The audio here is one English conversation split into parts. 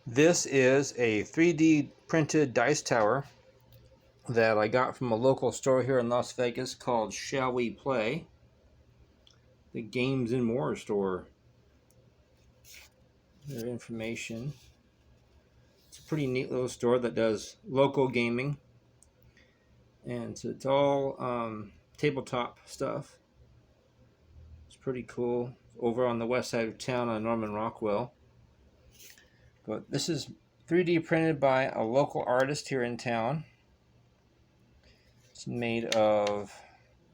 This is a 3D printed dice tower that I got from a local store here in Las Vegas called Shall We Play? The Games and More store. Their information. It's a pretty neat little store that does local gaming. And so it's all tabletop stuff. It's pretty cool. Over on the west side of town on Norman Rockwell. But this is 3D printed by a local artist here in town. It's made of,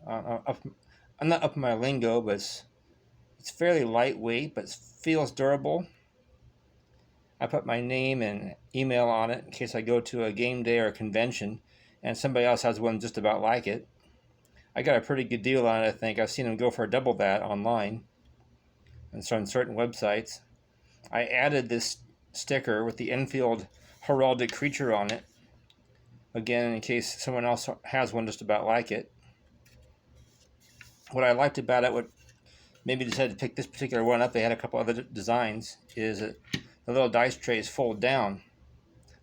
I'm not up in my lingo, but it's fairly lightweight, but feels durable. I put my name and email on it in case I go to a game day or a convention and somebody else has one just about like it. I got a pretty good deal on it, I think. I've seen them go for double that online and on certain websites. I added this sticker with the Enfield heraldic creature on it, again in case someone else has one just about like it. What I liked about it, what maybe decided to pick this particular one up, they had a couple other designs, is that the little dice trays fold down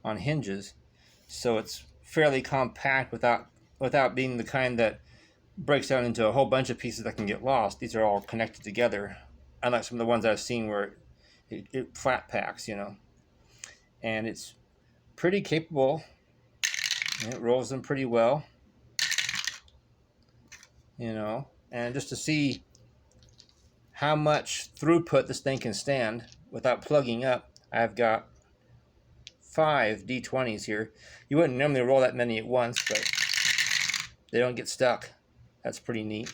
on hinges, so it's fairly compact without being the kind that breaks down into a whole bunch of pieces that can get lost. These are all connected together, unlike some of the ones I've seen where it flat packs, and it's pretty capable. It rolls them pretty well, and just to see how much throughput this thing can stand without plugging up, I've got 5 D20s here. You wouldn't normally roll that many at once, but they don't get stuck. That's pretty neat.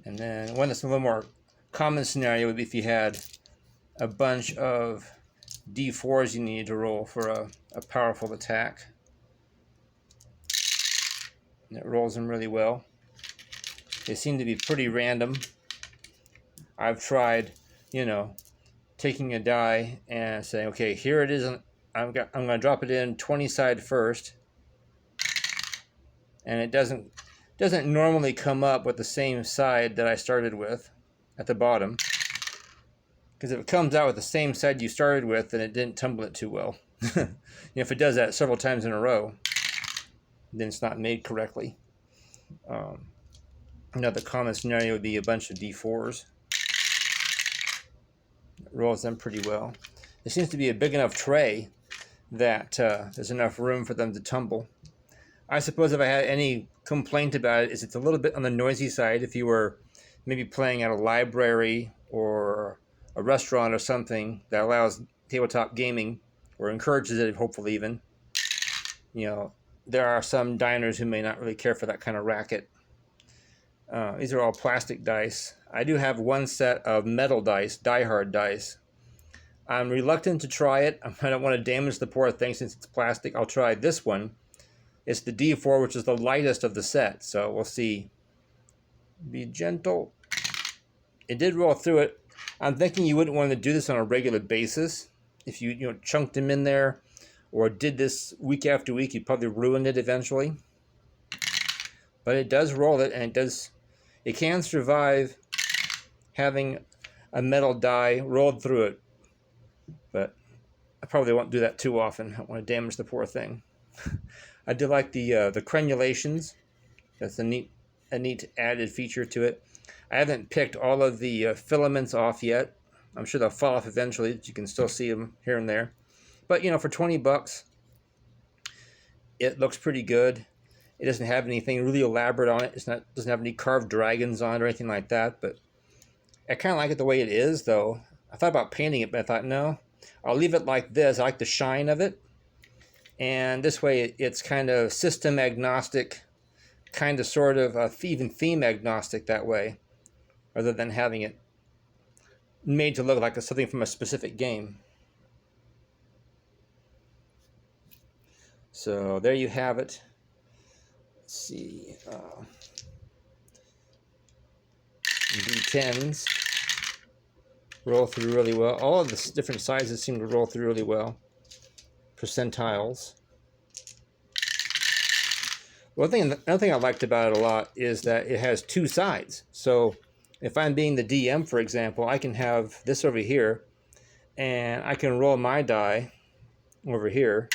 And then one that's a little more common scenario would be if you had a bunch of D4s you needed to roll for a powerful attack. And it rolls them really well. They seem to be pretty random. I've tried, taking a die and saying, okay, here it is. I'm going to drop it in 20 side first, and it doesn't normally come up with the same side that I started with at the bottom. Because if it comes out with the same side you started with, then it didn't tumble it too well. If it does that several times in a row, then it's not made correctly. Another common scenario would be a bunch of D4s. It rolls them pretty well. It seems to be a big enough tray that there's enough room for them to tumble. I suppose if I had any complaint about it, is it's a little bit on the noisy side. If you were maybe playing at a library or a restaurant or something that allows tabletop gaming, or encourages it, hopefully even, there are some diners who may not really care for that kind of racket. These are all plastic dice. I do have one set of metal dice, die-hard dice. I'm reluctant to try it. I don't want to damage the poor thing since it's plastic. I'll try this one. It's the D4, which is the lightest of the set, so we'll see. Be gentle. It did roll through it. I'm thinking you wouldn't want to do this on a regular basis. If you chunked them in there or did this week after week, you'd probably ruin it eventually. But it does roll it, and it can survive having a metal die rolled through it. But I probably won't do that too often. I don't want to damage the poor thing. I do like the crenulations. That's a neat added feature to it. I haven't picked all of the filaments off yet. I'm sure they'll fall off eventually, but you can still see them here and there. But, for $20, it looks pretty good. It doesn't have anything really elaborate on it. Doesn't have any carved dragons on it or anything like that. But I kind of like it the way it is, though. I thought about painting it, but I thought, no, I'll leave it like this. I like the shine of it. And this way, it's kind of system agnostic, kind of sort of even theme agnostic that way, rather than having it made to look like something from a specific game. So there you have it. Let's see. D10s roll through really well. All of the different sizes seem to roll through really well. Percentiles. Another thing I liked about it a lot is that it has 2 sides. So if I'm being the DM, for example, I can have this over here, and I can roll my die over here.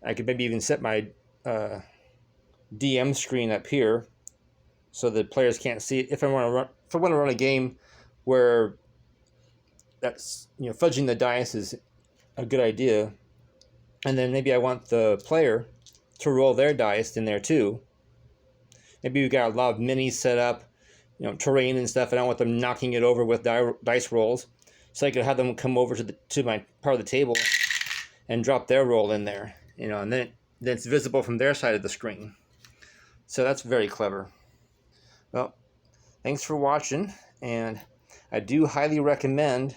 I could maybe even set my DM screen up here so the players can't see it. If I want to run a game where that's, you know, fudging the dice is a good idea, and then maybe I want the player to roll their dice in there too. Maybe we've got a lot of minis set up, you know, terrain and stuff, and I don't want them knocking it over with dice rolls. So I could have them come over to my part of the table and drop their roll in there, you know, and then it's visible from their side of the screen. So that's very clever. Well, thanks for watching, and I do highly recommend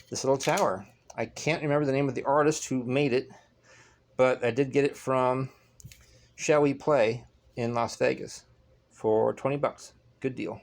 this little tower. I can't remember the name of the artist who made it, but I did get it from Shall We Play in Las Vegas for $20. Good deal.